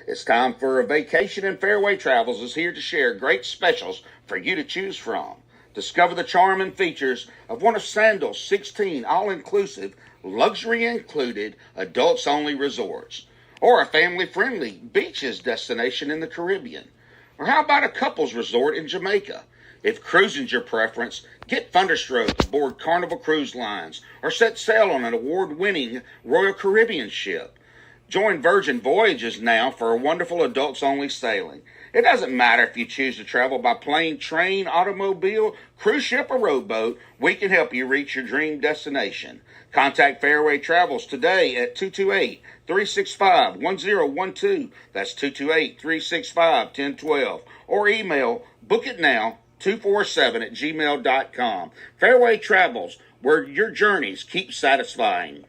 It's time for a vacation, and Fairway Travels is here to share great specials for you to choose from. Discover the charm and features of one of Sandal's 16 all-inclusive, luxury-included, adults-only resorts, or a family-friendly beaches destination in the Caribbean. Or how about a couples resort in Jamaica? If cruising's your preference, get thunderstroke aboard Carnival Cruise Lines or set sail on an award-winning Royal Caribbean ship. Join Virgin Voyages now for a wonderful adults-only sailing. It doesn't matter if you choose to travel by plane, train, automobile, cruise ship, or rowboat, we can help you reach your dream destination. Contact Fairway Travels today at 228-365-1012. That's 228-365-1012. Or email bookitnow247@gmail.com. Fairway Travels, where your journeys keep satisfying.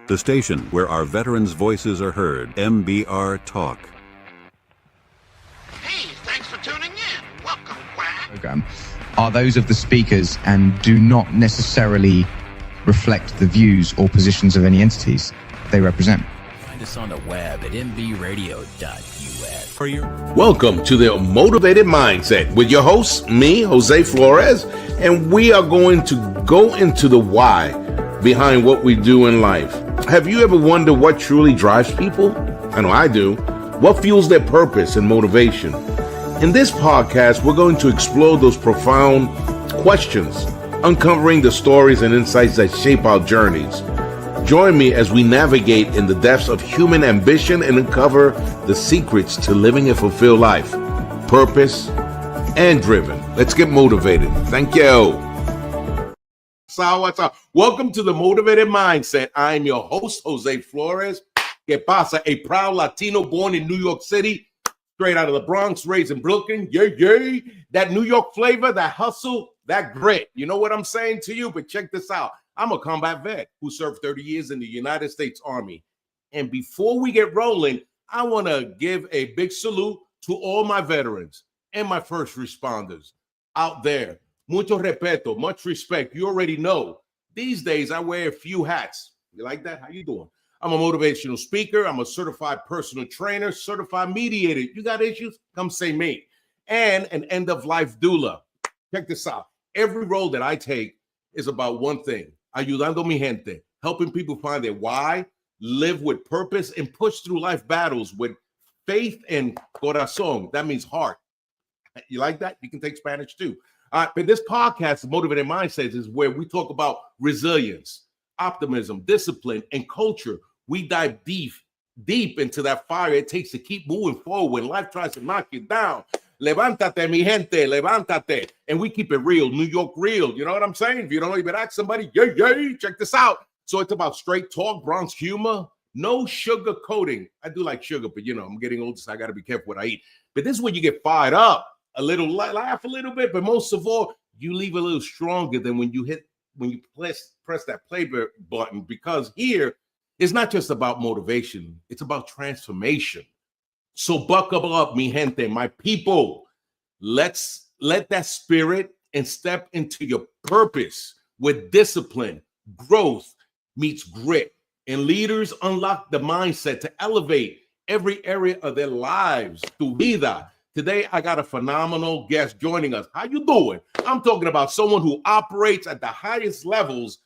The station where our veterans' voices are heard, MBR Talk. Hey, thanks for tuning in. Welcome, Quack. Program are those of the speakers and do not necessarily reflect the views or positions of any entities they represent. Find us on the web at mbradio.us. Welcome to the Motivated Mindset with your host, me, Jose Flores, and we are going to go into the why behind what we do in life. Have you ever wondered what truly drives people? I know I do. What fuels their purpose and motivation? In this podcast, we're going to explore those profound questions, uncovering the stories and insights that shape our journeys. Join me as we navigate in the depths of human ambition and uncover the secrets to living a fulfilled life, purpose, and driven. Let's get motivated. Thank you. What's up? Welcome to the Motivated Mindset. I'm your host, Jose Flores. Que pasa? A proud Latino born in New York City, straight out of the Bronx, raised in Brooklyn. Yay. That New York flavor, that hustle, that grit. You know what I'm saying to you? But check this out. I'm a combat vet who served 30 years in the United States Army. And before we get rolling, I want to give a big salute to all my veterans and my first responders out there. Mucho respeto, much respect. You already know. These days, I wear a few hats. You like that? How you doing? I'm a motivational speaker. I'm a certified personal trainer, certified mediator. You got issues? Come say me. And an end-of-life doula. Check this out. Every role that I take is about one thing. Ayudando mi gente. Helping people find their why, live with purpose, and push through life battles with faith and corazón. That means heart. You like that? You can take Spanish too. But this podcast, Motivated Mindsets, is where we talk about resilience, optimism, discipline, and culture. We dive deep into that fire it takes to keep moving forward when life tries to knock you down. Levántate, mi gente, levántate. And we keep it real, New York real. You know what I'm saying? If you don't even ask somebody, yay, check this out. So it's about straight talk, Bronx humor, no sugar coating. I do like sugar, but I'm getting older, so I got to be careful what I eat. But this is when you get fired up. A little laugh a little bit, but most of all, you leave a little stronger than when you press that play button, because here it's not just about motivation, it's about transformation. So buckle up, mi gente, my people. Let's let that spirit and step into your purpose with discipline. Growth meets grit, and leaders unlock the mindset to elevate every area of their lives. Tu vida. Today, I got a phenomenal guest joining us. How you doing? I'm talking about someone who operates at the highest levels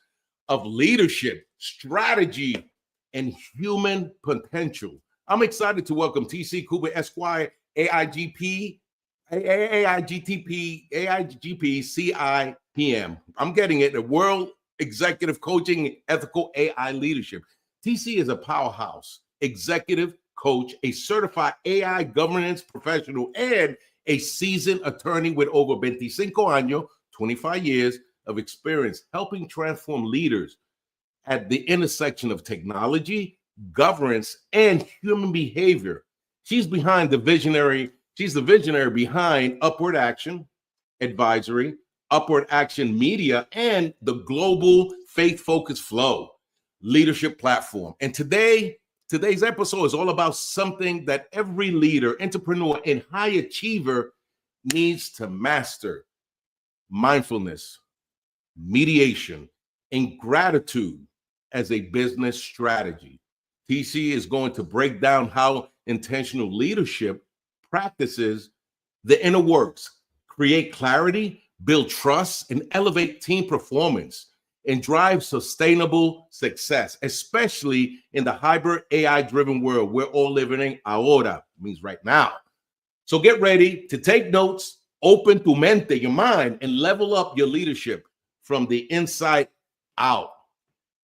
of leadership, strategy, and human potential. I'm excited to welcome TC Cooper Esquire, AIGP, CIPM. I'm getting it, the World Executive Coaching Ethical AI Leadership. TC is a powerhouse executive coach, a certified AI governance professional, and a seasoned attorney with over 25 años, 25 years of experience helping transform leaders at the intersection of technology, governance, and human behavior. She's the visionary behind UpwardAction Advisory, UpwardAction Media, and the global FaithFocusFlow leadership platform. And Today's episode is all about something that every leader, entrepreneur, and high achiever needs to master: mindfulness, mediation, and gratitude as a business strategy. TC is going to break down how intentional leadership practices the inner works, create clarity, build trust, and elevate team performance and drive sustainable success, especially in the hybrid AI-driven world we're all living in ahora, means right now. So get ready to take notes, open tu mente, your mind, and level up your leadership from the inside out.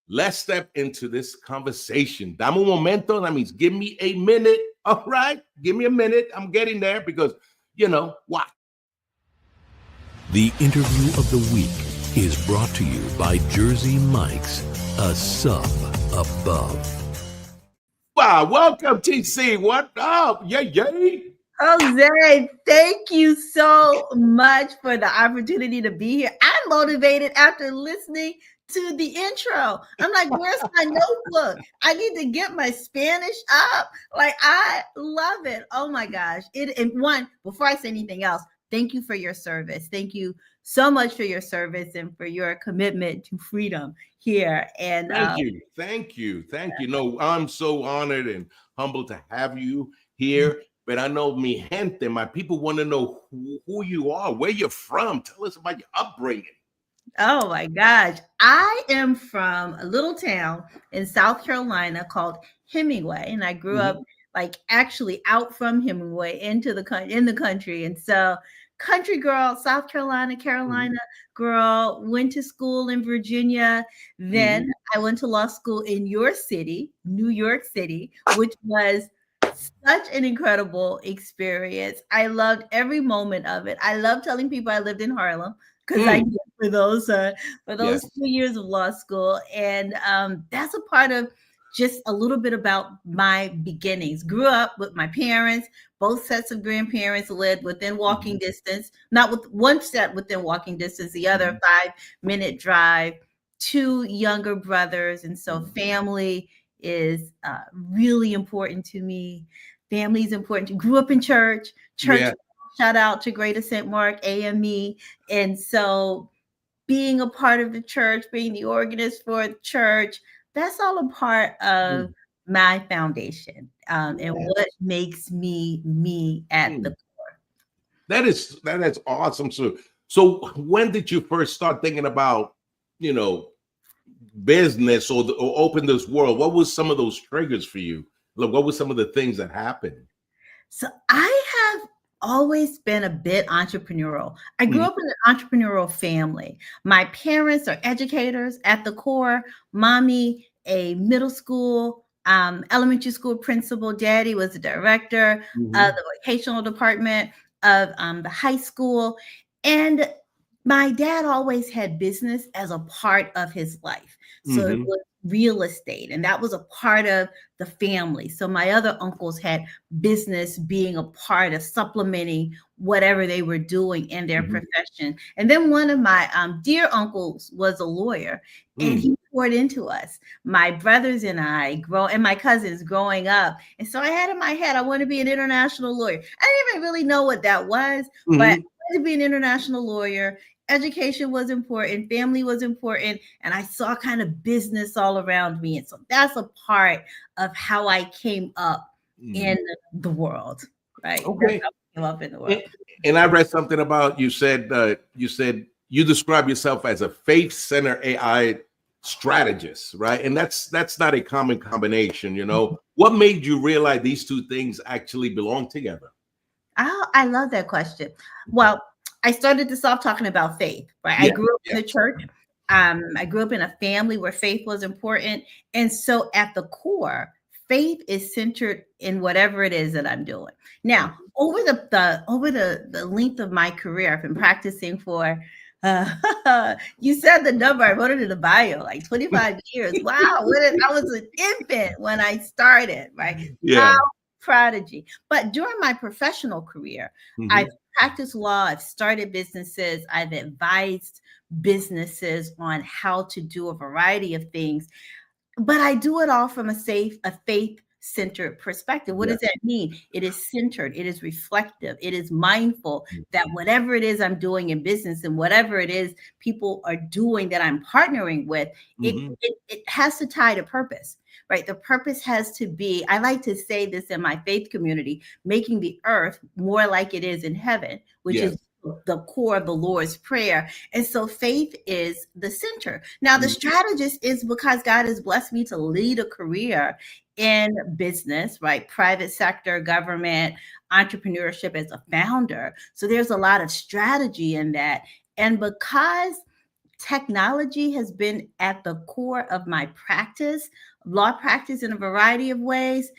Let's step into this conversation. Dame un momento. That means give me a minute. All right. Give me a minute. I'm getting there because, what? The interview of the week is brought to you by Jersey Mike's, a sub above. Wow. Welcome, TC. What up? Yay. Jose, thank you so much for the opportunity to be here. I'm motivated after listening to the intro. I'm like, where's my notebook? I need to get my Spanish up. Like, I love it. Oh my gosh. Before I say anything else, thank you for your service. Thank you so much for your service and for your commitment to freedom here. And Thank you. No, I'm so honored and humbled to have you here. But I know mi gente, my people want to know who you are, where you're from. Tell us about your upbringing. Oh my gosh. I am from a little town in South Carolina called Hemingway. And I grew up actually out from Hemingway in the country. And so country girl, South Carolina girl, went to school in Virginia. Then I went to law school in your city, New York City, which was such an incredible experience. I loved every moment of it. I love telling people I lived in Harlem because I did for those 2 years of law school. And that's a part of just a little bit about my beginnings. Grew up with my parents, both sets of grandparents lived within walking distance, not with one set within walking distance, the other 5-minute drive, 2 younger brothers. And so family is really important to me. Family is important. Grew up in church. Shout out to Greater St. Mark, AME. And so being a part of the church, being the organist for the church, that's all a part of my foundation and what makes me at the core. That is awesome. So when did you first start thinking about, business or open this world? What was some of those triggers for you? Like, what were some of the things that happened? So I have always been a bit entrepreneurial. I grew up in an entrepreneurial family. My parents are educators at the core. Mommy, a middle school, elementary school principal. Daddy was the director of the vocational department of the high school. And my dad always had business as a part of his life. So it was real estate, and that was a part of the family. So my other uncles had business being a part of supplementing whatever they were doing in their profession. And then one of my dear uncles was a lawyer, and he poured into us, my brothers and I, and my cousins growing up. And so I had in my head, I want to be an international lawyer. I didn't even really know what that was, but I wanted to be an international lawyer. Education was important, family was important, and I saw kind of business all around me. And so that's a part of how I came up in the world, right? Okay. That's how I came up in the world. And I read something about you said you describe yourself as a faith-centered AI strategist, right? And that's not a common combination, What made you realize these two things actually belong together? I love that question. Well, I started this off talking about faith, right? I grew up in the church. I grew up in a family where faith was important. And so at the core, faith is centered in whatever it is that I'm doing. Now, over the length of my career, I've been practicing for, you said the number, I wrote it in the bio, like 25 years. Wow. I was an infant when I started, right? Yeah. Prodigy. But during my professional career, I've practiced law, I've started businesses, I've advised businesses on how to do a variety of things, but I do it all from a faith-centered perspective. What does that mean? It is centered, it is reflective, it is mindful that whatever it is I'm doing in business and whatever it is people are doing that I'm partnering with, it has to tie to purpose. right? The purpose has to be, I like to say this in my faith community, making the earth more like it is in heaven, which is the core of the Lord's Prayer. And so faith is the center. Now, the strategist is because God has blessed me to lead a career in business, right? Private sector, government, entrepreneurship as a founder. So there's a lot of strategy in that. And because technology has been at the core of my practice, law practice in a variety of ways,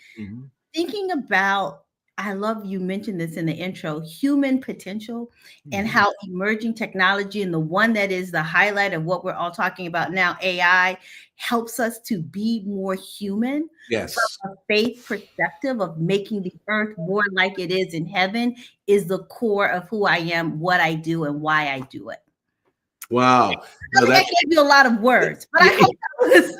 thinking about, I love you mentioned this in the intro, human potential and how emerging technology, and the one that is the highlight of what we're all talking about now, AI, helps us to be more human. Yes. From a faith perspective of making the earth more like it is in heaven is the core of who I am, what I do, and why I do it. Wow. I think I gave you a lot of words, but I hope that was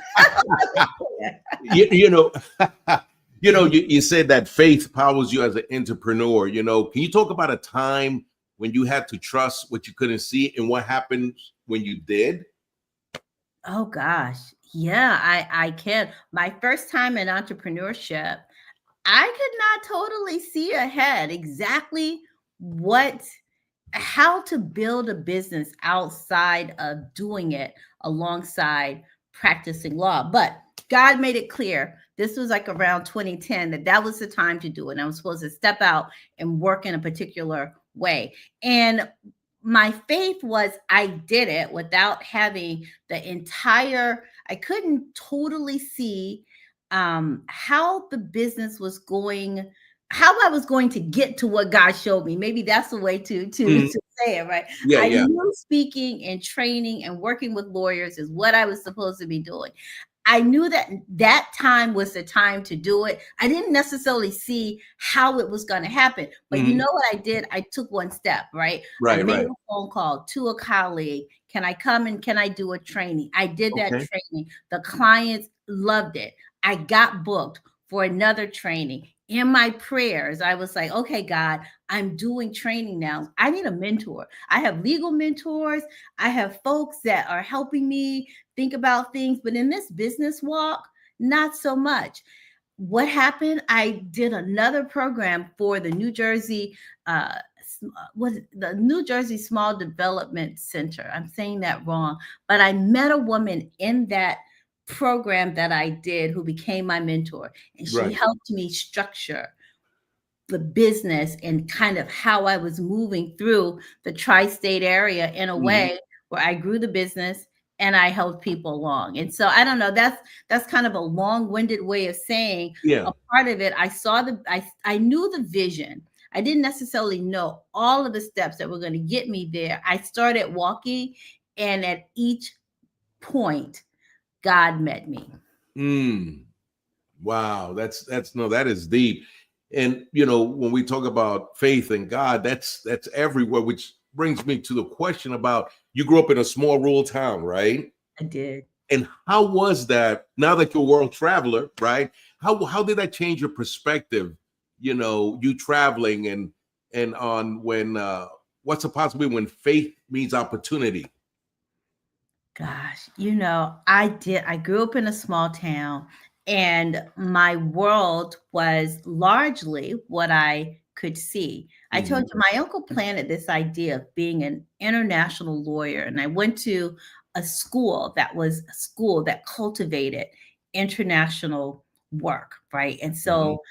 you said that faith powers you as an entrepreneur. Can you talk about a time when you had to trust what you couldn't see and what happened when you did? Oh gosh. Yeah, I can. My first time in entrepreneurship, I could not totally see ahead exactly how to build a business outside of doing it alongside practicing law. But God made it clear. This was like around 2010 that was the time to do it. And I was supposed to step out and work in a particular way. And my faith was I did it without having I couldn't totally see how the business was going, how I was going to get to what God showed me. Maybe that's the way to say it, right? I knew speaking and training and working with lawyers is what I was supposed to be doing. I knew that time was the time to do it. I didn't necessarily see how it was going to happen, but you know what I did? I took one step, right? I made a phone call to a colleague. Can I come and can I do a training? I did that training. The clients loved it. I got booked for another training. In my prayers, I was like, okay, God, I'm doing training now. I need a mentor. I have legal mentors. I have folks that are helping me think about things, but in this business walk, not so much. What happened? I did another program for the New Jersey, New Jersey Small Development Center. I'm saying that wrong, but I met a woman in that program that I did who became my mentor, and she helped me structure the business and kind of how I was moving through the tri-state area in a way where I grew the business and I helped people along. And so I don't know, that's kind of a long-winded way of saying a part of it. I knew the vision. I didn't necessarily know all of the steps that were going to get me there. I started walking, and at each point, God met me. Wow. That is deep. And, when we talk about faith and God, that's everywhere, which brings me to the question about, you grew up in a small rural town, right? I did. And how was that, now that you're a world traveler, right? How did that change your perspective, you traveling and on when, what's the possibility when faith meets opportunity? Gosh, I grew up in a small town, and my world was largely what I could see. I told you my uncle planted this idea of being an international lawyer, and I went to a school that cultivated international work, right? And so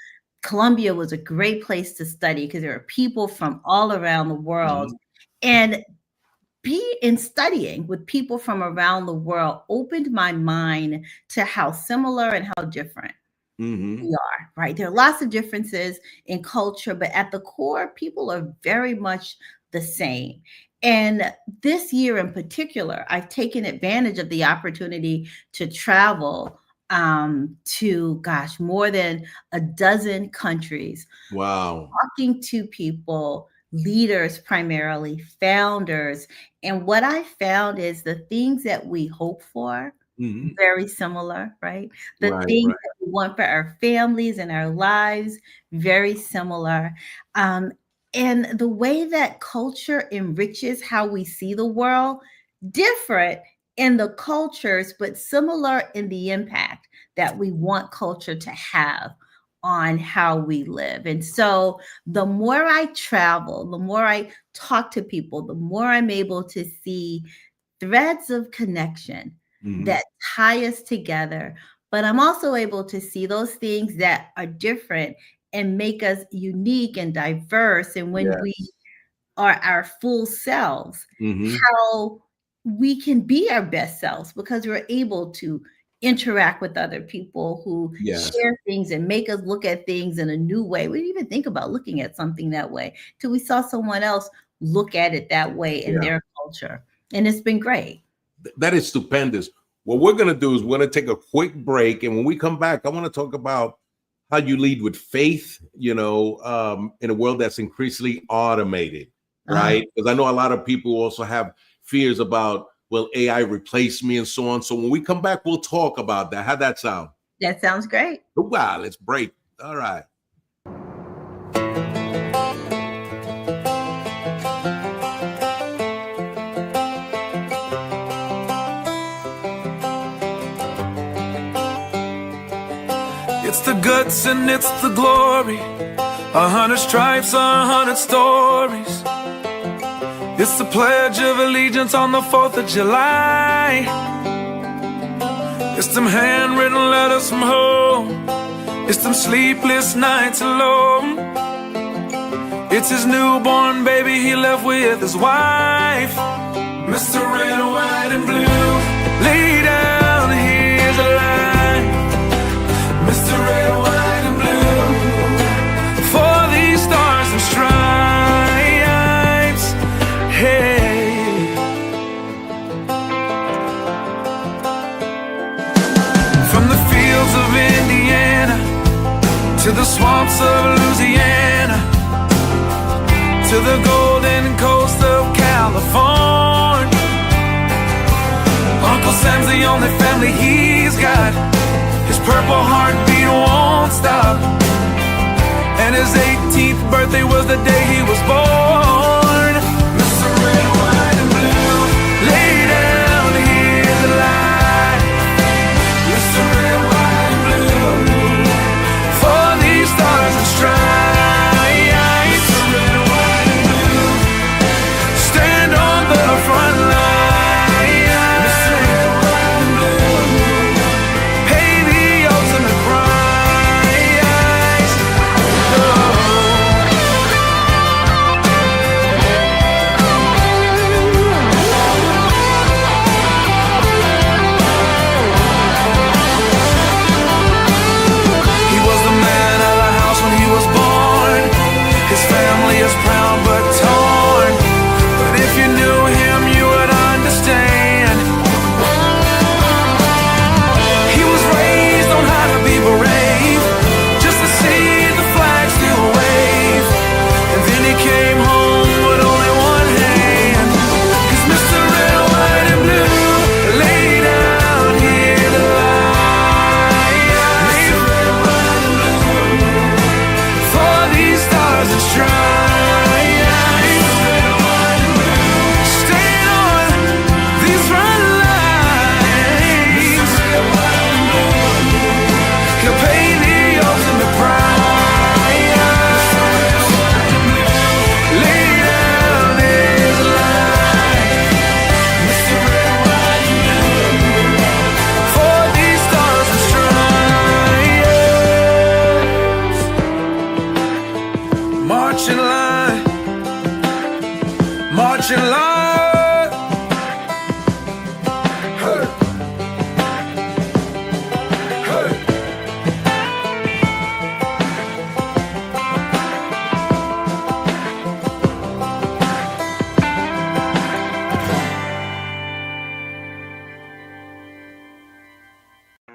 Columbia was a great place to study because there are people from all around the world. And studying with people from around the world opened my mind to how similar and how different we are, right? There are lots of differences in culture, but at the core, people are very much the same. And this year in particular, I've taken advantage of the opportunity to travel to, more than a dozen countries. Wow. Talking to people, leaders primarily, founders. And what I found is the things that we hope for, very similar, right? The things that we want for our families and our lives, very similar. And the way that culture enriches how we see the world, different in the cultures, but similar in the impact that we want culture to have on how we live. And so the more I travel, the more I talk to people, the more I'm able to see threads of connection that tie us together. But I'm also able to see those things that are different and make us unique and diverse. And when we are our full selves, how we can be our best selves because we're able to interact with other people who share things and make us look at things in a new way. We didn't even think about looking at something that way till we saw someone else look at it that way in their culture. And it's been great. That is stupendous. What we're going to do is we're going to take a quick break. And when we come back, I want to talk about how you lead with faith, in a world that's increasingly automated, right? Because I know a lot of people also have fears about, will AI replace me and so on. So when we come back, we'll talk about that. How'd that sound? That sounds great. Wow, let's break. All right. It's the guts and it's the glory. 100 stripes, 100 stories. It's the Pledge of Allegiance on the 4th of July. It's them handwritten letters from home. It's them sleepless nights alone. It's his newborn baby he left with his wife. Mr. Red, White, and Blue, lay down, here's a line. Mr. Red, White, and Blue, for these stars and stripes, hey. From the fields of Indiana to the swamps of Louisiana to the golden coast of California, Uncle Sam's the only family he's got. His purple heartbeat won't stop. And his 18th birthday was the day he was born. Mr. Red, White, and Blue, lay down, here's the light. Mr. Red, White, and Blue, for these stars and stripes. Mr. Red, White, and Blue, stand on the front line. Proud but torn, but if you knew him you would understand. He was raised on how to be brave, just to see the flag still wave. And then he came home with only one hand. 'Cause Mr. Red, White, and Blue, lay down here to lie. Mr. Red, White, and Blue, for these stars and stripes. Marching line. Hey. Hey.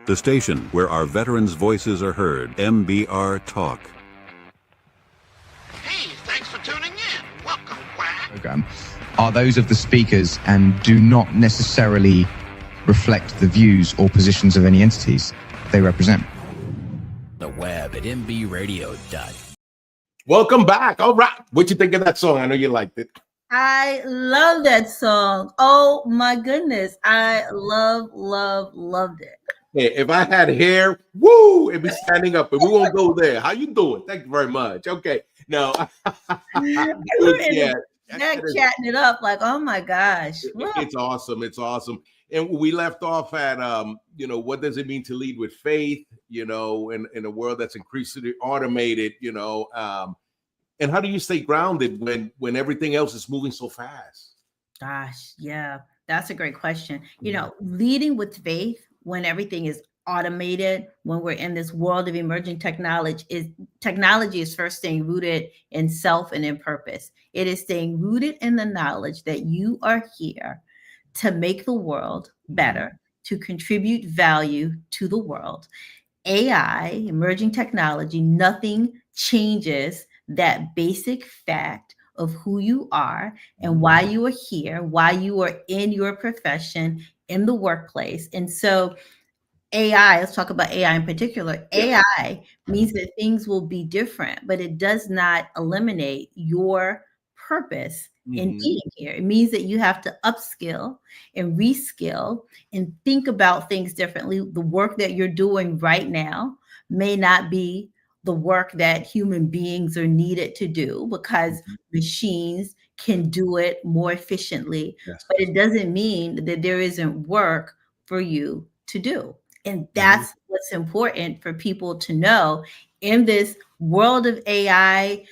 The station where our veterans' voices are heard, MBR Talk. Hey, thanks for tuning in. Welcome, Quack. Program are those of the speakers and do not necessarily reflect the views or positions of any entities they represent. The web at mbradio.com. Welcome back. All right. What you think of that song? I know you liked it. I love that song. Oh my goodness. I loved it. Hey, if I had hair, woo, it'd be standing up, but we won't go there. How you doing? Thank you very much. Okay. No. Yeah. That chatting it up like, oh my gosh. It's awesome. It's awesome. And we left off at what does it mean to lead with faith, in a world that's increasingly automated, and how do you stay grounded when everything else is moving so fast? Gosh, yeah, that's a great question. Leading with faith when everything is automated, when we're in this world of emerging technology is first staying rooted in self and in purpose. It is staying rooted in the knowledge that you are here to make the world better, to contribute value to the world. AI, emerging technology, nothing changes that basic fact of who you are and why you are here, why you are in your profession, in the workplace. And so AI, let's talk about AI in particular. AI means that things will be different, but it does not eliminate your purpose in being here. It means that you have to upskill and reskill and think about things differently. The work that you're doing right now may not be the work that human beings are needed to do because machines can do it more efficiently. Yes. But it doesn't mean that there isn't work for you to do. And that's what's important for people to know in this world of AI,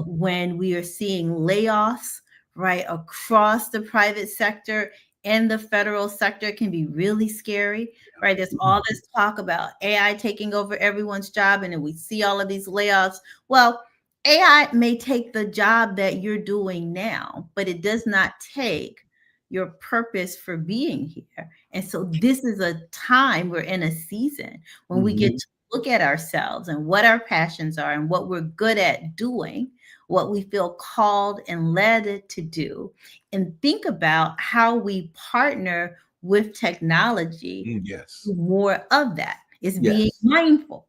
when we are seeing layoffs, right, across the private sector and the federal sector. It can be really scary, right? There's all this talk about AI taking over everyone's job, and then we see all of these layoffs. Well, AI may take the job that you're doing now, but it does not take your purpose for being here. And so this is a time, we're in a season when we get to look at ourselves and what our passions are and what we're good at doing, what we feel called and led to do, and think about how we we with technology. Yes. More of that is being mindful.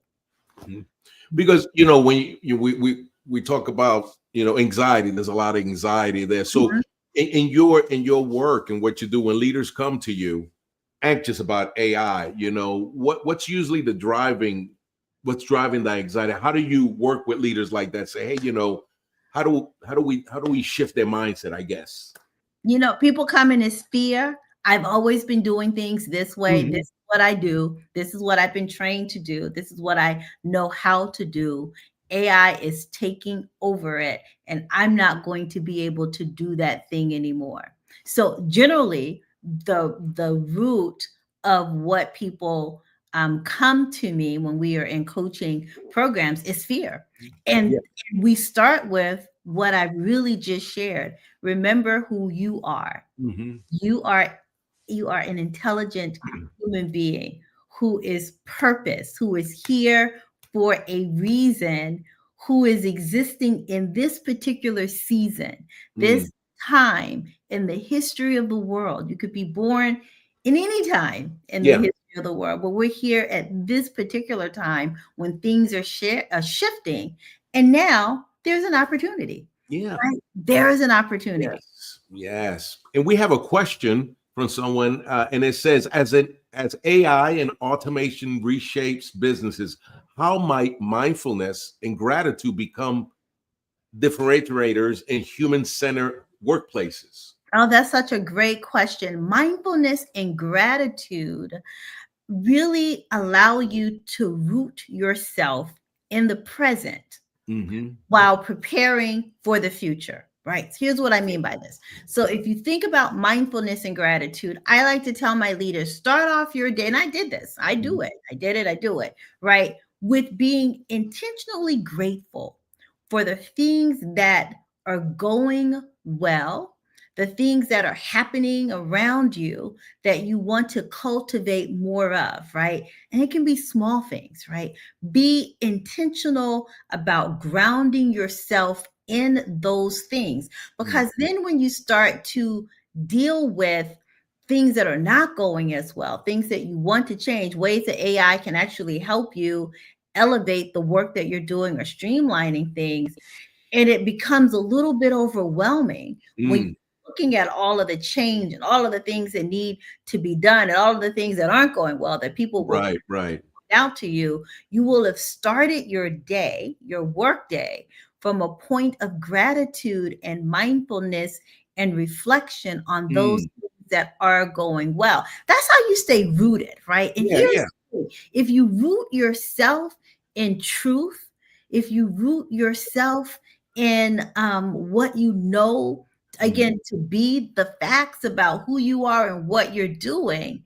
Because, when we talk about, anxiety, there's a lot of anxiety there. So in your work and what you do, when leaders come to you anxious about AI, what's usually what's driving the anxiety? How do you work with leaders like that? Say, hey, how do we shift their mindset, I guess? People come in as fear. I've always been doing things this way. This is what I do. This is what I've been trained to do. This is what I know how to do. AI is taking over it, and I'm not going to be able to do that thing anymore. So generally, the root of what people come to me when we are in coaching programs is fear. And we start with what I really just shared. Remember who you are. You are an intelligent human being who is purpose, who is here for a reason, who is existing in this particular season, this time in the history of the world. You could be born in any time in the history of the world, but we're here at this particular time when things are shifting. And now there's an opportunity. Yeah, right? There is an opportunity. Yes. And we have a question from someone, and it says, as AI and automation reshapes businesses, how might mindfulness and gratitude become differentiators in human-centered workplaces? Oh, that's such a great question. Mindfulness and gratitude really allow you to root yourself in the present while preparing for the future. Right. So here's what I mean by this. So if you think about mindfulness and gratitude, I like to tell my leaders, start off your day. And I did this. I do it. I did it. I do it. Right. With being intentionally grateful for the things that are going well, the things that are happening around you that you want to cultivate more of, right? And it can be small things, right? Be intentional about grounding yourself in those things, because then when you start to deal with things that are not going as well, things that you want to change, ways that AI can actually help you elevate the work that you're doing or streamlining things, and it becomes a little bit overwhelming when you looking at all of the change and all of the things that need to be done and all of the things that aren't going well that people will right. out to you, you will have started your day, your work day, from a point of gratitude and mindfulness and reflection on those things that are going well. That's how you stay rooted, right? And here's the thing. If you root yourself in truth, if you root yourself in what you know, again, to be the facts about who you are and what you're doing,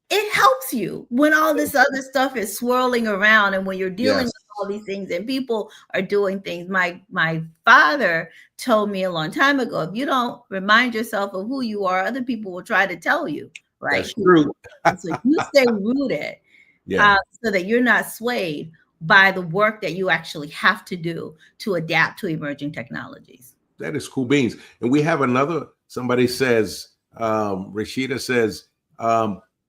it helps you when all this other stuff is swirling around and when you're dealing with all these things and people are doing things. My father told me a long time ago, if you don't remind yourself of who you are, other people will try to tell you, right? That's true. So you stay rooted so that you're not swayed by the work that you actually have to do to adapt to emerging technologies. That is cool beans. And we have another, somebody says, Rashida says,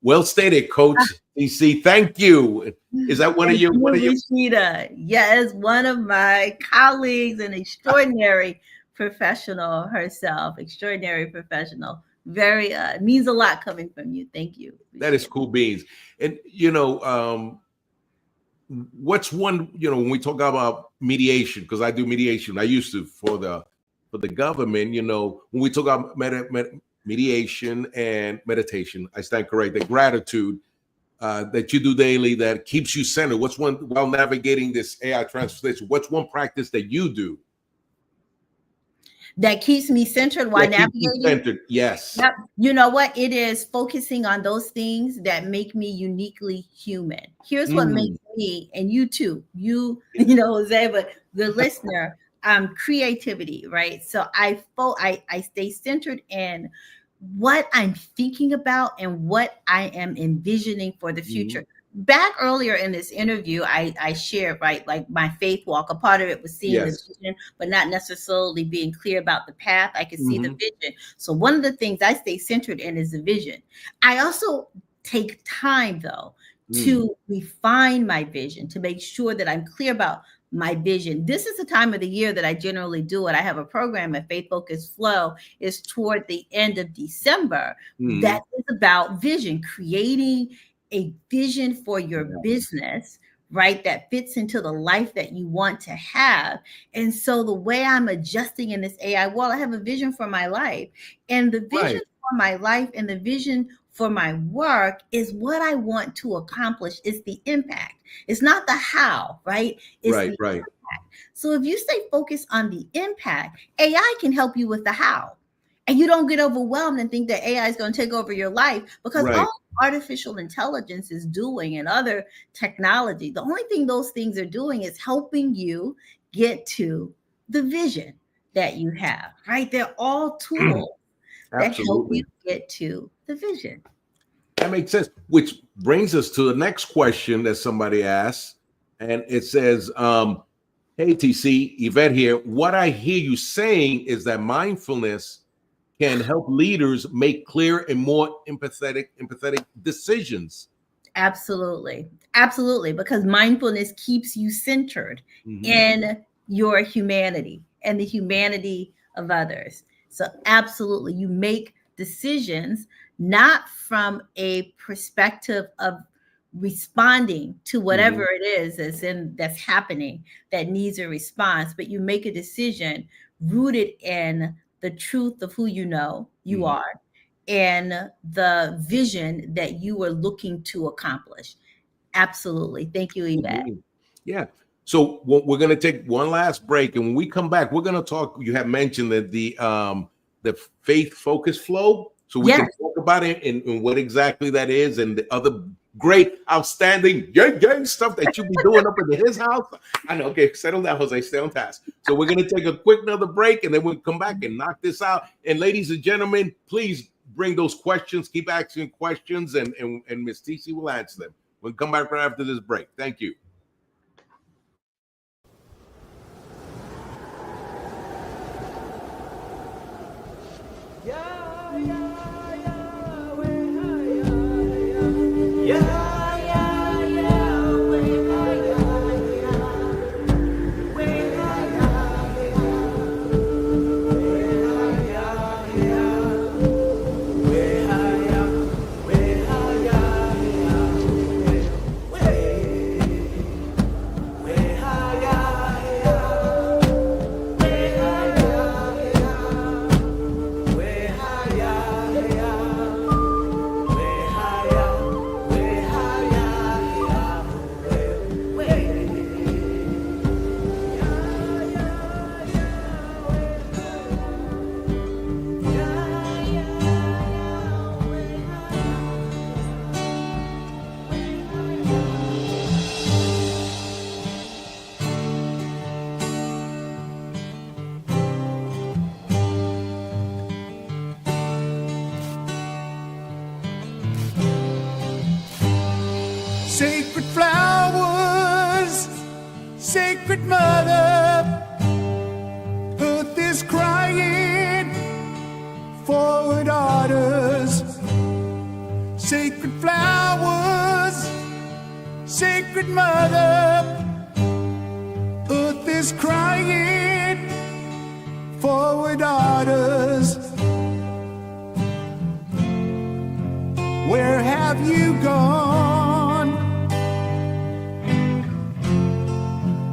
well stated, Coach DC. Thank you. Is that one of your? Rashida? Yes, one of my colleagues, an extraordinary professional herself. Extraordinary professional. Very means a lot coming from you. Thank you. That is cool beans. And what's one? When we talk about mediation, because I do mediation. I used to for the government. When we talk about mediation and meditation, I stand corrected. Gratitude that you do daily that keeps you centered. What's one, while navigating this AI transformation, what's one practice that you do that keeps me centered while navigating? Centered, yes. Yep. You know what? It is focusing on those things that make me uniquely human. Here's what makes me, and you too, Jose, but the listener, creativity, right? So I stay centered in what I'm thinking about and what I am envisioning for the future. Back earlier in this interview, I shared, right, like my faith walk. A part of it was seeing the vision, but not necessarily being clear about the path. I could see the vision. So one of the things I stay centered in is the vision. I also take time, though, to refine my vision, to make sure that I'm clear about my vision. This is the time of the year that I generally do it. I have a program at FaithFocusFlow. It's toward the end of December. That is about vision, creating a vision for your business, right? That fits into the life that you want to have. And so the way I'm adjusting in this AI world, I have a vision for my life, and the vision for my life and the vision for my work is what I want to accomplish. It's the impact. It's not the how, right? It's the impact. So if you stay focused on the impact, AI can help you with the how. And you don't get overwhelmed and think that AI is going to take over your life, because all artificial intelligence is doing and other technology, the only thing those things are doing is helping you get to the vision that you have, right? They're all tools that help you get to the vision. That makes sense. Which brings us to the next question that somebody asked. And it says, hey, TC, Yvette here. What I hear you saying is that mindfulness can help leaders make clear and more empathetic decisions. Absolutely. Absolutely. Because mindfulness keeps you centered in your humanity and the humanity of others. So absolutely, you make decisions not from a perspective of responding to whatever it is that's happening that needs a response, but you make a decision rooted in the truth of who you know you are and the vision that you are looking to accomplish. Absolutely. Thank you, Yvette. Yeah. So we're going to take one last break, and when we come back, we're going to talk. You have mentioned that the FaithFocusFlow, so we can talk about it and what exactly that is, and the other great, outstanding, gang stuff that you be doing up in his house. I know. Okay, settle down, Jose. Stay on task. So we're going to take a quick another break, and then we'll come back and knock this out. And ladies and gentlemen, please bring those questions. Keep asking questions, and Miss TC will answer them. We'll come back right after this break. Thank you. Sacred Mother, earth is crying, forward orders. Sacred flowers, Sacred Mother, earth is crying, forward orders. Where have you gone?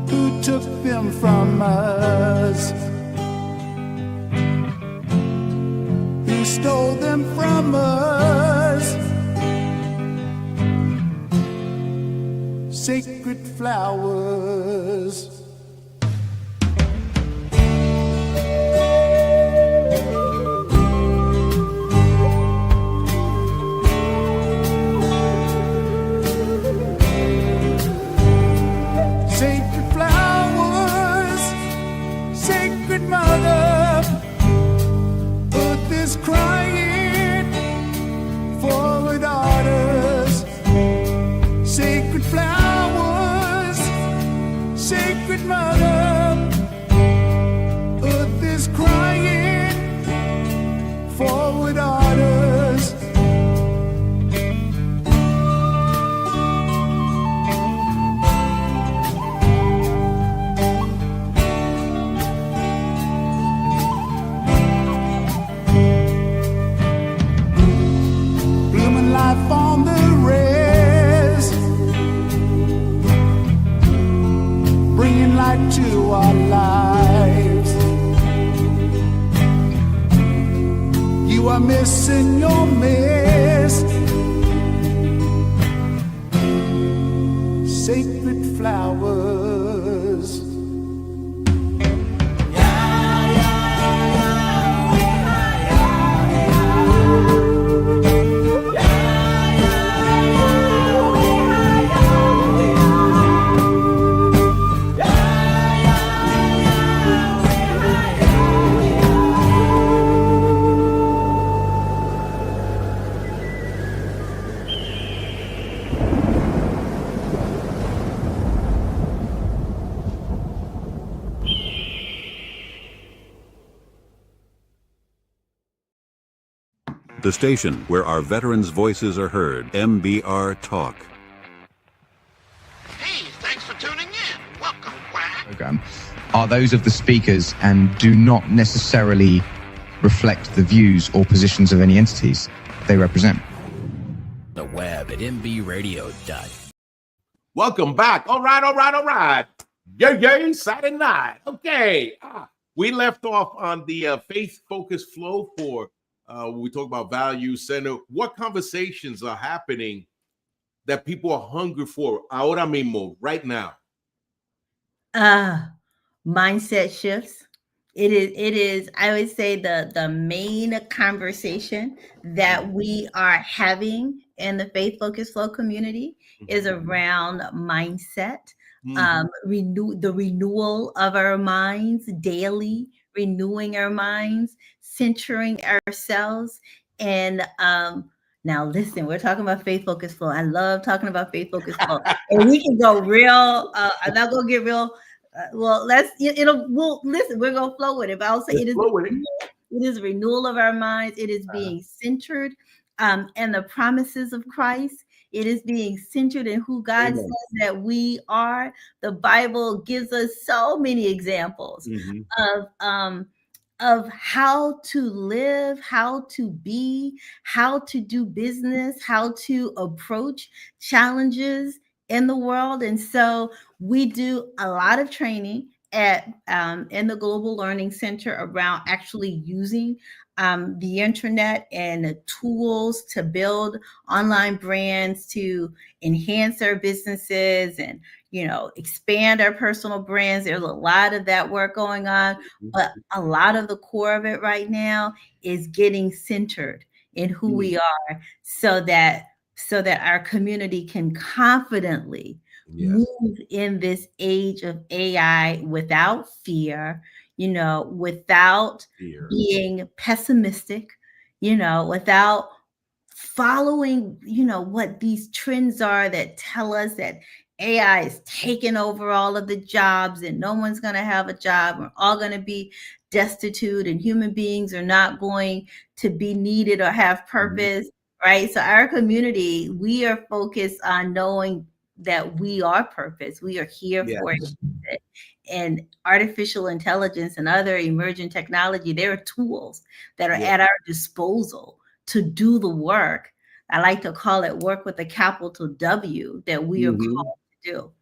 Who took them from us? Who stole them from us? Sacred flowers. Sacred flowers, Sacred Mother, earth is crying, forward orders. Sacred flowers, Sacred Mother, earth is crying, forward orders. Blooming life on the res, bringing light to our lives. You are missing your mist. Sacred flowers. The station where our veterans' voices are heard. MBR Talk. Hey, thanks for tuning in. Welcome, Quack. Program are those of the speakers and do not necessarily reflect the views or positions of any entities they represent. The web at mbradio.com. Welcome back. All right. Yay, Saturday night. Okay. We left off on the Faith Focus Flow for we talk about value center. What conversations are happening that people are hungry for ahora mismo, right now? Mindset shifts. It is, I would say, the main conversation that we are having in the Faith Focus Flow community is around mindset, the renewal of our minds daily, renewing our minds, centering ourselves. And now listen, we're talking about Faith Focus Flow. I love talking about Faith Focus Flow. And we can go real, I'm not gonna get real. Well, listen, we're gonna flow with it. But I'll say it is renewal of our minds. It is being centered in the promises of Christ. It is being centered in who God says that we are. The Bible gives us so many examples of how to live, how to be, how to do business, how to approach challenges in the world. And so we do a lot of training at in the Global Learning Center around actually using the internet and tools to build online brands, to enhance our businesses and, expand our personal brands. There's a lot of that work going on, but a lot of the core of it right now is getting centered in who we are so that our community can confidently move in this age of AI without fear, without being pessimistic, without following, what these trends are that tell us that AI is taking over all of the jobs and no one's going to have a job. We're all going to be destitute and human beings are not going to be needed or have purpose, right? So our community, we are focused on knowing that we are purpose. We are here for it. And artificial intelligence and other emerging technology, there are tools that are at our disposal to do the work. I like to call it work with a capital W that we are called to do.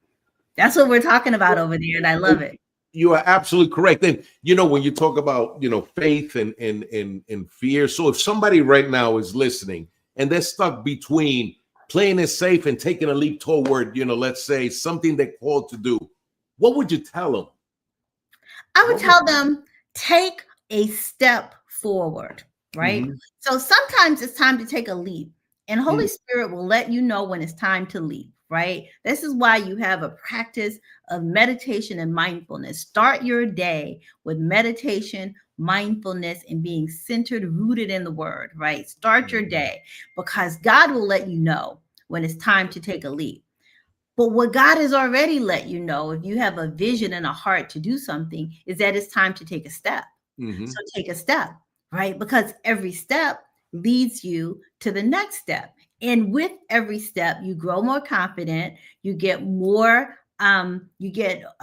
That's what we're talking about over there, and I love it. You are absolutely correct. And when you talk about faith and fear, so if somebody right now is listening and they're stuck between playing it safe and taking a leap toward, let's say something they're called to do, what would you tell them? I would tell them, take a step forward, right? So sometimes it's time to take a leap, and Holy Spirit will let you know when it's time to leap, right? This is why you have a practice of meditation and mindfulness. Start your day with meditation, mindfulness, and being centered, rooted in the word, right? Start your day, because God will let you know when it's time to take a leap. But what God has already let you know, if you have a vision and a heart to do something, is that it's time to take a step. So take a step, right? Because every step leads you to the next step. And with every step, you grow more confident, you get more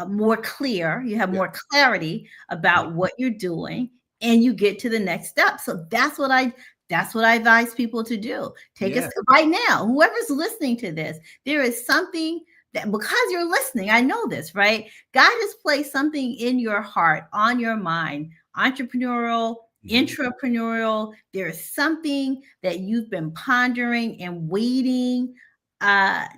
more clear, you have more clarity about what you're doing, and you get to the next step. So that's what I advise people to do. Take a step right now. Whoever's listening to this, there is something that, because you're listening, I know this, right? God has placed something in your heart, on your mind, entrepreneurial, intrapreneurial. There's something that you've been pondering and waiting.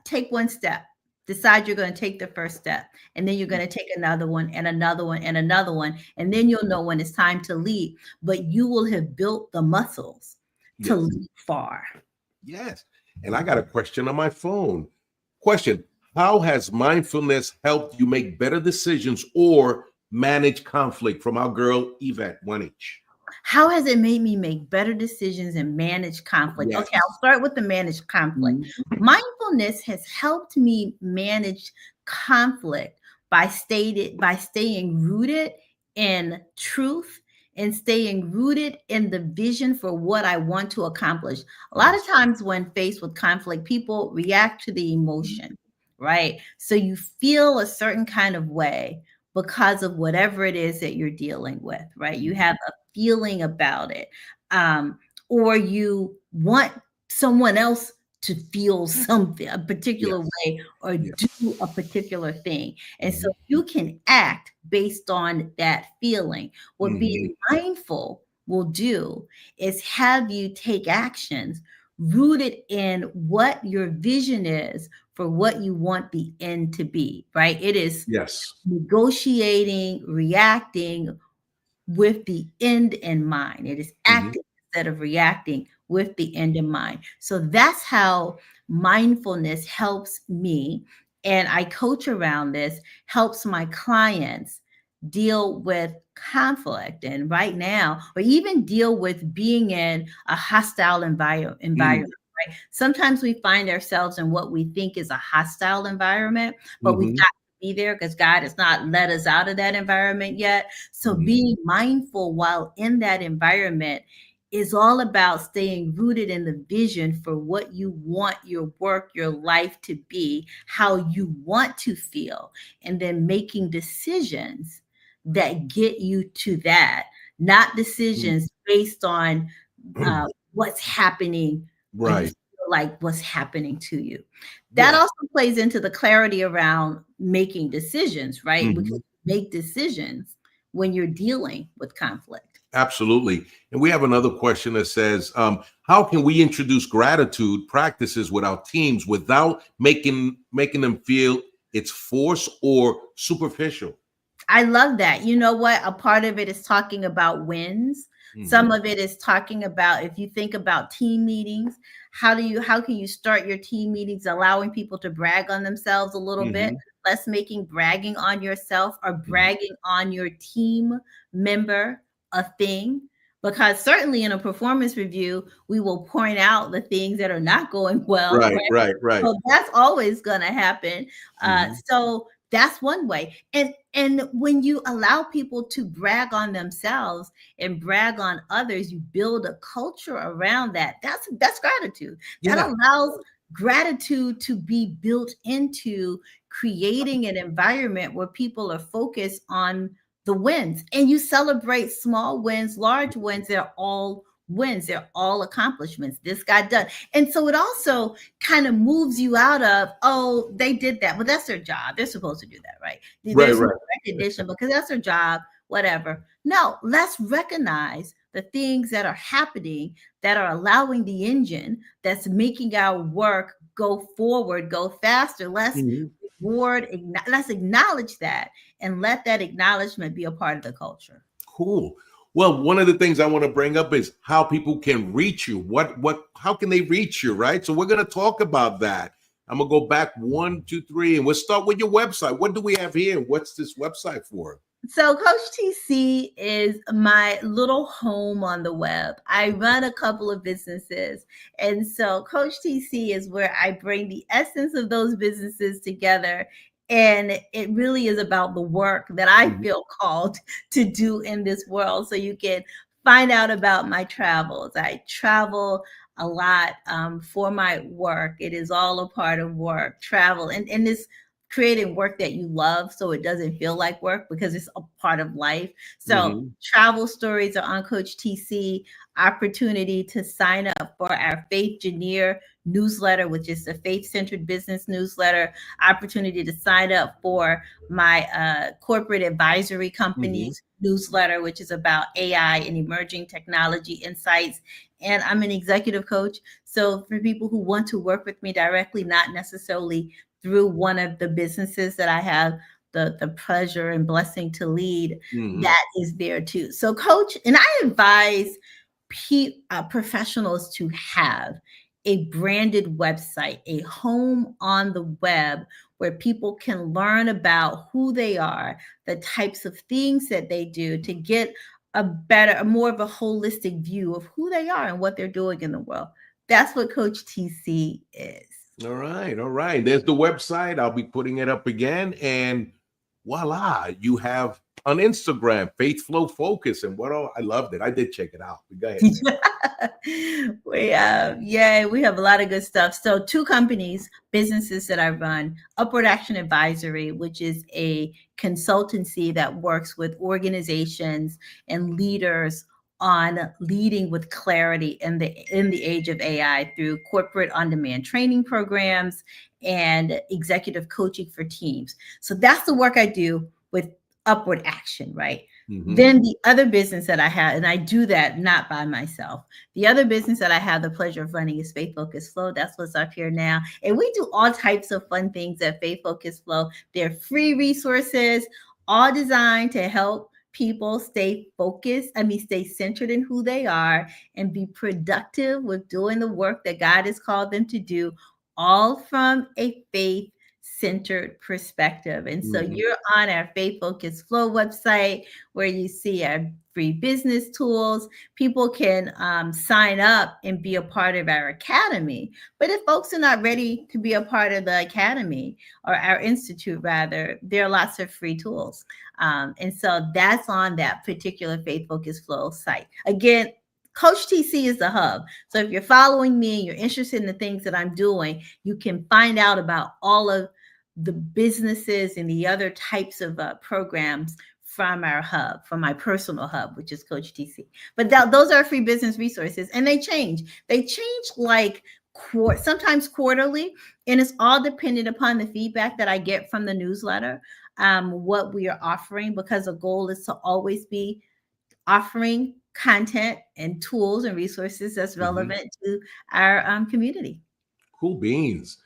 Take one step. Decide you're going to take the first step, and then you're going to take another one and another one and another one. And then you'll know when it's time to leap, but you will have built the muscles to leap far. Yes. And I got a question on my phone. Question: how has mindfulness helped you make better decisions or manage conflict? From our girl, Yvette, 1H. How has it made me make better decisions and manage conflict? Okay, I'll start with the manage conflict. Mindfulness has helped me manage conflict by staying rooted in truth and staying rooted in the vision for what I want to accomplish. A lot of times when faced with conflict, people react to the emotion, right? So you feel a certain kind of way because of whatever it is that you're dealing with, right? You have a feeling about it, or you want someone else to feel something, a particular way, or do a particular thing. And so you can act based on that feeling. What being mindful will do is have you take actions rooted in what your vision is for what you want the end to be, right? It is negotiating, reacting with the end in mind. It is acting instead of reacting with the end in mind. So that's how mindfulness helps me. And I coach around this, helps my clients deal with conflict. And right now, or even deal with being in a hostile environment. Right? Sometimes we find ourselves in what we think is a hostile environment, but we've got to be there because God has not let us out of that environment yet. So being mindful while in that environment is all about staying rooted in the vision for what you want your work, your life to be, how you want to feel, and then making decisions that get you to that, not decisions based on what's happening, right? Like what's happening to you. That also plays into the clarity around making decisions, right? Because you make decisions when you're dealing with conflict. Absolutely. And we have another question that says, how can we introduce gratitude practices with our teams without making them feel it's forced or superficial? I love that. You know what? A part of it is talking about wins. Some of it is talking about, if you think about team meetings, how can you start your team meetings allowing people to brag on themselves a little bit, less making bragging on yourself or bragging on your team member a thing, Because certainly in a performance review, we will point out the things that are not going well. Right. So that's always going to happen. So that's one way. And when you allow people to brag on themselves and brag on others, you build a culture around that. That's gratitude. That allows gratitude to be built into creating an environment where people are focused on the wins, and you celebrate small wins, large wins. They're all wins. They're all accomplishments. This got done. And so it also kind of moves you out of, oh, they did that. Well, that's their job. They're supposed to do that, right? There's no recognition because that's their job, whatever. No, let's recognize the things that are happening that are allowing the engine that's making our work go forward, go faster. Let's let's acknowledge that and let that acknowledgement be a part of the culture. Cool. Well, one of the things I want to bring up is how people can reach you. How can they reach you, right? So we're going to talk about that. I'm going to go back 1, 2, 3, and we'll start with your website. What do we have here? What's this website for? So Coach TC is my little home on the web. I run a couple of businesses. And so Coach TC is where I bring the essence of those businesses together. And it really is about the work that I feel called to do in this world. So you can find out about my travels. I travel a lot for my work. It is all a part of work, travel, and this creating work that you love so it doesn't feel like work because it's a part of life. So travel stories are on Coach TC. Opportunity to sign up for our Faith Engineer newsletter, which is the faith-centered business newsletter. Opportunity to sign up for my corporate advisory company's newsletter, which is about AI and emerging technology insights. And I'm an executive coach. So for people who want to work with me directly, not necessarily through one of the businesses that I have the pleasure and blessing to lead, that is there too. So Coach, and I advise professionals to have a branded website, a home on the web where people can learn about who they are, the types of things that they do to get more of a holistic view of who they are and what they're doing in the world. That's what Coach TC is. All right. There's the website. I'll be putting it up again. And voila, you have on Instagram, FaithFlow Focus. And what all, I loved it. I did check it out. Go ahead. We have a lot of good stuff. So 2 companies, businesses that I run, UpwardAction Advisory, which is a consultancy that works with organizations and leaders on leading with clarity in the age of AI through corporate on-demand training programs and executive coaching for teams. So that's the work I do with Upward Action, right? Then the other business that I have, and I do that not by myself. The other business that I have the pleasure of running is FaithFocusFlow. That's what's up here now. And we do all types of fun things at FaithFocusFlow. They're free resources, all designed to help people stay focused, stay centered in who they are and be productive with doing the work that God has called them to do, all from a faith-centered perspective. And so you're on our FaithFocusFlow website where you see our free business tools. People can sign up and be a part of our academy. But if folks are not ready to be a part of the academy or our institute, rather, there are lots of free tools. And so that's on that particular FaithFocusFlow site. Again, Coach TC is the hub. So if you're following me and you're interested in the things that I'm doing, you can find out about all of the businesses and the other types of programs from our hub, from my personal hub, which is Coach TC. But those are free business resources, and they change. They change like sometimes quarterly, and it's all dependent upon the feedback that I get from the newsletter, what we are offering, because the goal is to always be offering content and tools and resources that's relevant to our community. Cool beans.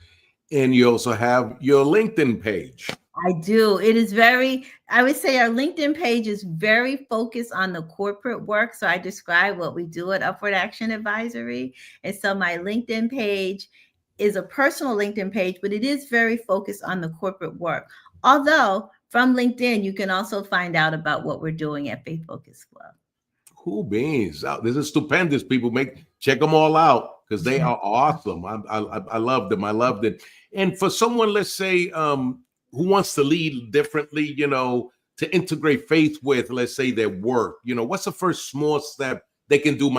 And you also have your LinkedIn page. I do. It is I would say our LinkedIn page is very focused on the corporate work. So I describe what we do at UpwardAction Advisory. And so my LinkedIn page is a personal LinkedIn page, but it is very focused on the corporate work. Although from LinkedIn, you can also find out about what we're doing at FaithFocusFlow. Cool beans. This is stupendous. People check them all out because they are awesome. I love them. I loved it. And for someone, let's say, who wants to lead differently, to integrate faith with, let's say, their work, what's the first small step they can do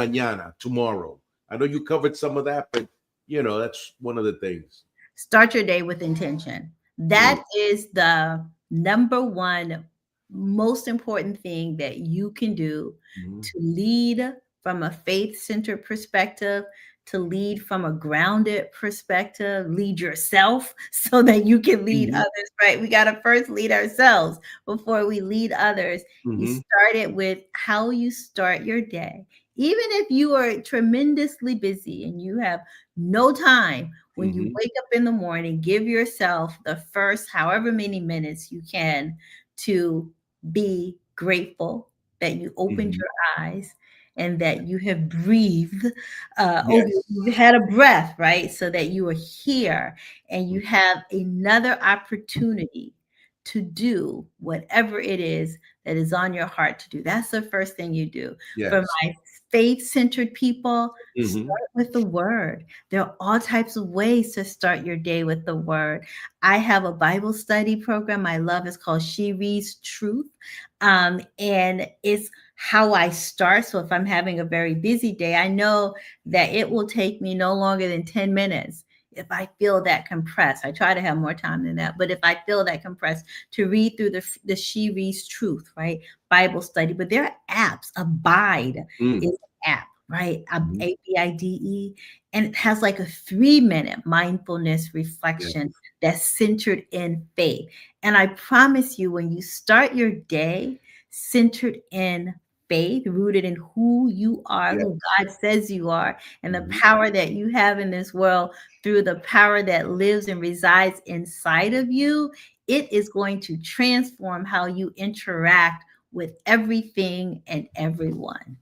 tomorrow? I know you covered some of that, but that's one of the things. Start your day with intention. That is the number one most important thing that you can do to lead from a faith-centered perspective, to lead from a grounded perspective, lead yourself so that you can lead others, right? We got to first lead ourselves before we lead others. You start it with how you start your day. Even if you are tremendously busy and you have no time, when you wake up in the morning, give yourself the first however many minutes you can to be grateful that you opened your eyes and that you have breathed, you had a breath, right? So that you are here and you have another opportunity to do whatever it is that is on your heart to do. That's the first thing you do. Yes. For my faith-centered people, start with the word. There are all types of ways to start your day with the word. I have a Bible study program I love. It's called She Reads Truth. And it's how I start. So if I'm having a very busy day, I know that it will take me no longer than 10 minutes. If I feel that compressed, I try to have more time than that. But if I feel that compressed, to read through the She Reads Truth, right? Bible study. But there are apps. Abide is an app, right? ABIDE. And it has like a 3-minute mindfulness reflection that's centered in faith. And I promise you, when you start your day centered in faith, rooted in who you are, who God says you are, and the power that you have in this world through the power that lives and resides inside of you, it is going to transform how you interact with everything and everyone.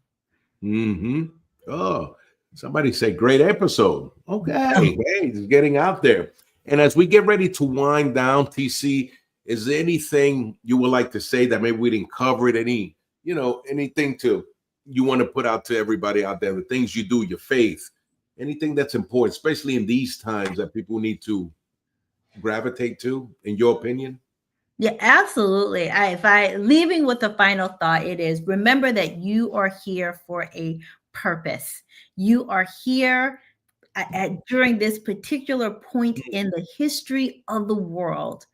Oh, somebody say great episode. Okay. Hey, it's getting out there. And as we get ready to wind down, TC, is there anything you would like to say that maybe we didn't cover it? Anything you want to put out to everybody out there, the things you do, your faith, anything that's important, especially in these times that people need to gravitate to, in your opinion? Yeah, absolutely. Leaving with the final thought, it is remember that you are here for a purpose. You are here during this particular point in the history of the world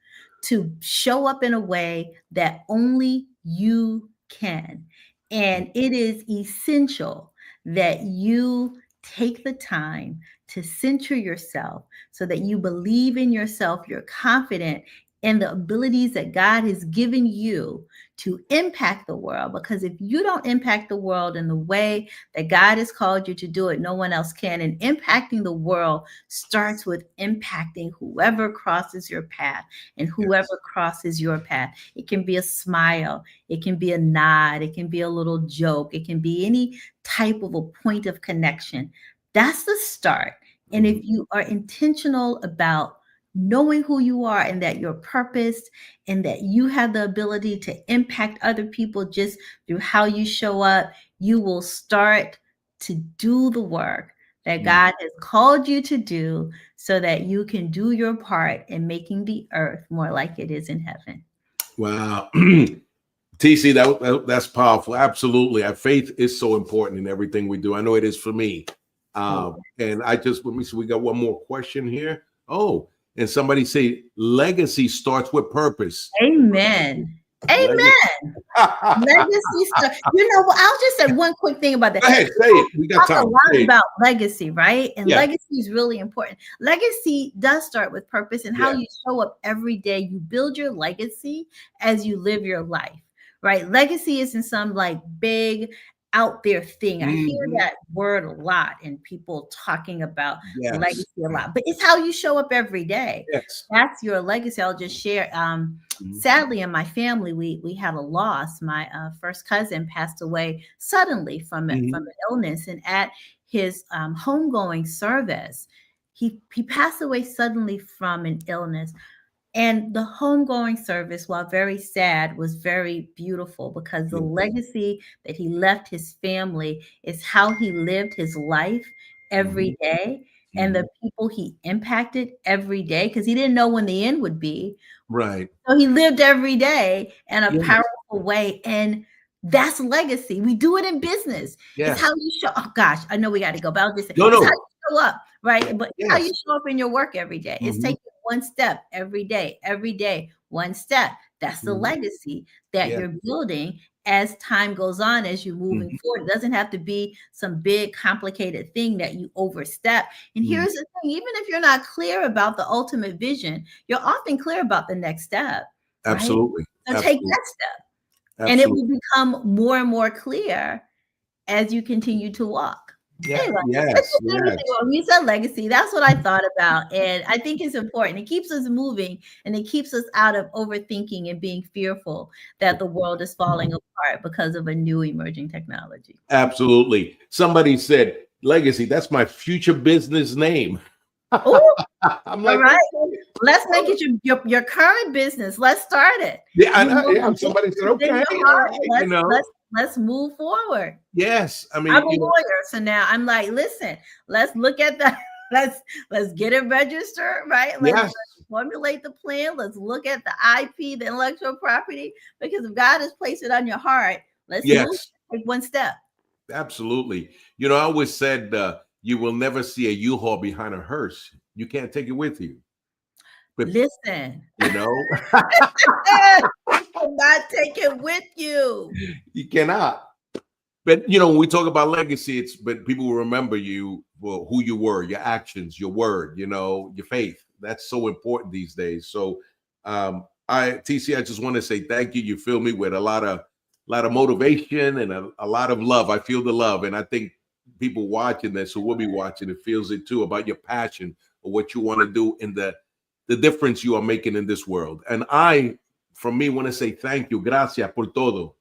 to show up in a way that only you can. And it is essential that you take the time to center yourself so that you believe in yourself, you're confident in the abilities that God has given you to impact the world. Because if you don't impact the world in the way that God has called you to do it, no one else can. And impacting the world starts with impacting whoever crosses your path and whoever crosses your path. It can be a smile. It can be a nod. It can be a little joke. It can be any type of a point of connection. That's the start. And if you are intentional about knowing who you are and that you're purposed and that you have the ability to impact other people just through how you show up, you will start to do the work that God has called you to do so that you can do your part in making the earth more like it is in heaven. Wow. TC, that's powerful. Absolutely. Our faith is so important in everything we do. I know it is for me. And let me see, we got one more question here. And somebody say legacy starts with purpose. Amen. Amen. Legacy stuff. I'll just say one quick thing about that. Go ahead, say it. We got time. A lot about legacy, right? And legacy is really important. Legacy does start with purpose and how you show up every day. You build your legacy as you live your life, right? Legacy isn't some like big out there thing. I hear that word a lot and people talking about legacy a lot, but it's how you show up every day. That's your legacy. I'll just share. Sadly, in my family, we had a loss. My first cousin passed away suddenly from an illness, and at his homegoing service, he passed away suddenly from an illness. And the homegoing service, while very sad, was very beautiful because the legacy that he left his family is how he lived his life every day and the people he impacted every day, because he didn't know when the end would be. Right. So he lived every day in a Yes. powerful way. And that's legacy. We do it in business. Yes. It's how you show. Oh gosh, I know we got to go, but I'll just say, No, it's no. how you show up, right? But it's how you Yes. show up in your work every day. It's taking one step every day, one step. That's the legacy that you're building as time goes on, as you're moving forward. It doesn't have to be some big, complicated thing that you overstep. And here's the thing, even if you're not clear about the ultimate vision, you're often clear about the next step. Right? Absolutely. So Absolutely. take that step. Absolutely. And it will become more and more clear as you continue to walk. Yeah. Anyway, Yes. when you said legacy, that's what I thought about. And I think it's important. It keeps us moving and it keeps us out of overthinking and being fearful that the world is falling apart because of a new emerging technology. Absolutely. Somebody said legacy. That's my future business name. Oh, I'm like, all right. Let's make it your current business. Let's start it. Yeah, I know. Yeah, somebody said, okay, all right, Let's move forward. Yes, I mean, I'm a lawyer, so now I'm like, listen, let's look at the let's get it registered, right? Let's formulate the plan. Let's look at the IP, the intellectual property, because if God has placed it on your heart, let's move, take one step. Absolutely. You know, I always said you will never see a U-Haul behind a hearse. You can't take it with you. But, listen, you know, you cannot take it with you. You cannot. But you know, when we talk about legacy, but people will remember you, well, who you were, your actions, your word, you know, your faith. That's so important these days. So TC, I just want to say thank you. You fill me with a lot of motivation and a lot of love. I feel the love, and I think people watching this, who will be watching it, feels it too, about your passion or what you want to do in the difference you are making in this world. And I, from me, want to say thank you. Gracias por todo.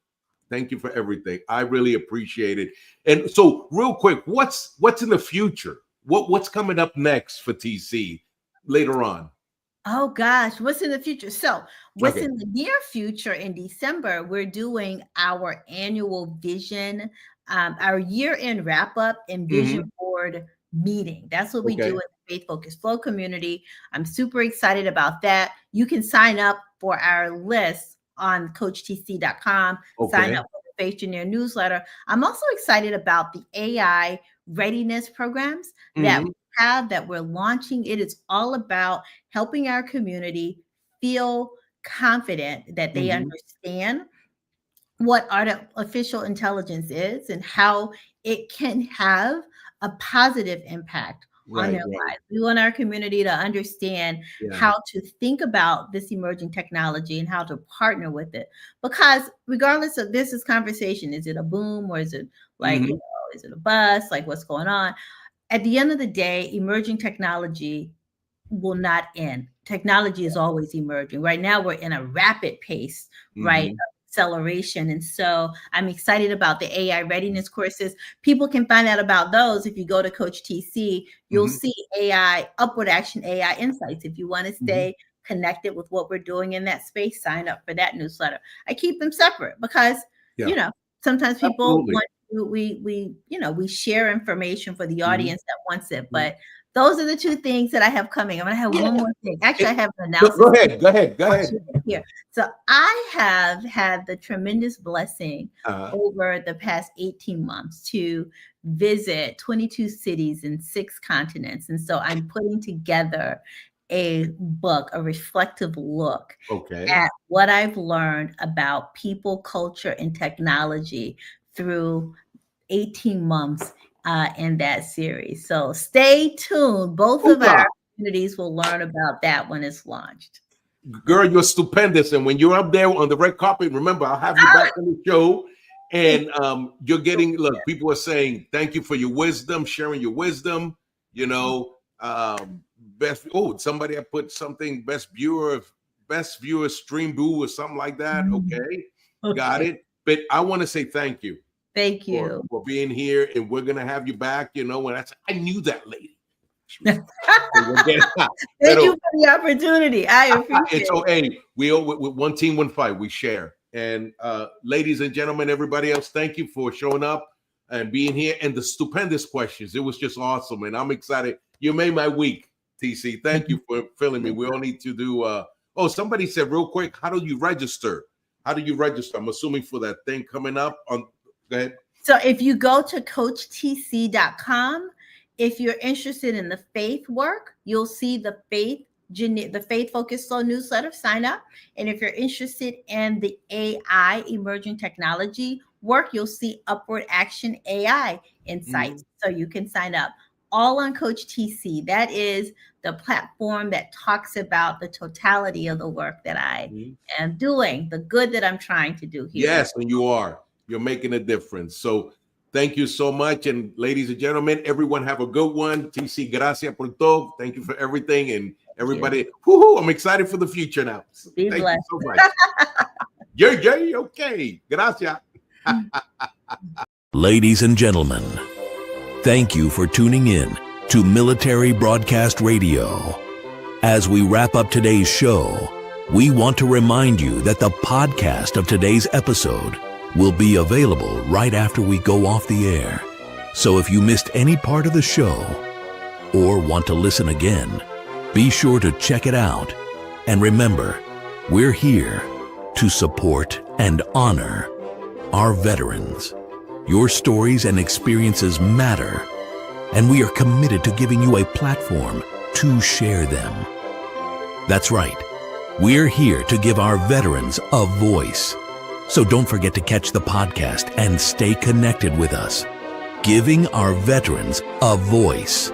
Thank you for everything. I really appreciate it. And so real quick, what's in the future? What's coming up next for TC later on? Oh gosh, what's in the future? So what's in the near future, in December, we're doing our annual vision, our year-end wrap-up and vision board meeting. That's what we do in the FaithFocusFlow community. I'm super excited about that. You can sign up for our list on coach.Not.com. Sign up for the Faith Engineer newsletter. I'm also excited about the AI readiness programs that we have, that we're launching. It is all about helping our community feel confident that they understand what artificial intelligence is and how it can have a positive impact on their lives. We want our community to understand how to think about this emerging technology and how to partner with it. Because regardless of this conversation, is it a boom or is it like, you know, is it a bust? Like, what's going on? At the end of the day, emerging technology will not end. Technology is always emerging. Right now, we're in a rapid pace, right? Acceleration. And so I'm excited about the AI readiness courses. People can find out about those. If you go to Coach TC, you'll see UpwardAction AI Insights. If you want to stay connected with what we're doing in that space, sign up for that newsletter. I keep them separate because, you know, sometimes people want to, we share information for the audience that wants it, but those are the two things that I have coming. I'm going to have one more thing. Actually, I have an announcement. Go ahead. Here. So I have had the tremendous blessing over the past 18 months to visit 22 cities in 6 continents. And so I'm putting together a book, a reflective look at what I've learned about people, culture, and technology through 18 months in that series. So stay tuned. Both of our communities will learn about that when it's launched. Girl, you're stupendous. And when you're up there on the red carpet, remember, I'll have you back on the show. And you're getting, look, people are saying, thank you for your wisdom, sharing your wisdom, you know, somebody I put something, best viewer stream boo or something like that. Okay. Got it. But I want to say thank you. Thank you for being here, and we're gonna have you back. You know, when I knew that lady. Thank you for the opportunity. I appreciate it's okay. We with one team, one fight. We share. And ladies and gentlemen, everybody else, thank you for showing up and being here and the stupendous questions. It was just awesome, and I'm excited. You made my week, TC. Thank you for filling me. We all need to do. Somebody said real quick, how do you register? How do you register? I'm assuming for that thing coming up. Go ahead. So if you go to coachtc.com, if you're interested in the faith work, you'll see the FaithFocusFlow newsletter, sign up. And if you're interested in the AI emerging technology work, you'll see UpwardAction AI Insights. So you can sign up all on Coach TC. That is the platform that talks about the totality of the work that I am doing, the good that I'm trying to do here. Yes, and you are. You're making a difference. So thank you so much. And ladies and gentlemen, everyone have a good one. TC, gracias por todo. Thank you for everything. And everybody, I'm excited for the future now. Be Thank blessed. you so much. Yeah, okay. Gracias. Ladies and gentlemen, thank you for tuning in to Military Broadcast Radio. As we wrap up today's show, we want to remind you that the podcast of today's episode will be available right after we go off the air. So if you missed any part of the show or want to listen again, be sure to check it out. And remember, we're here to support and honor our veterans. Your stories and experiences matter, and we are committed to giving you a platform to share them. That's right. We're here to give our veterans a voice. So don't forget to catch the podcast and stay connected with us. Giving our veterans a voice.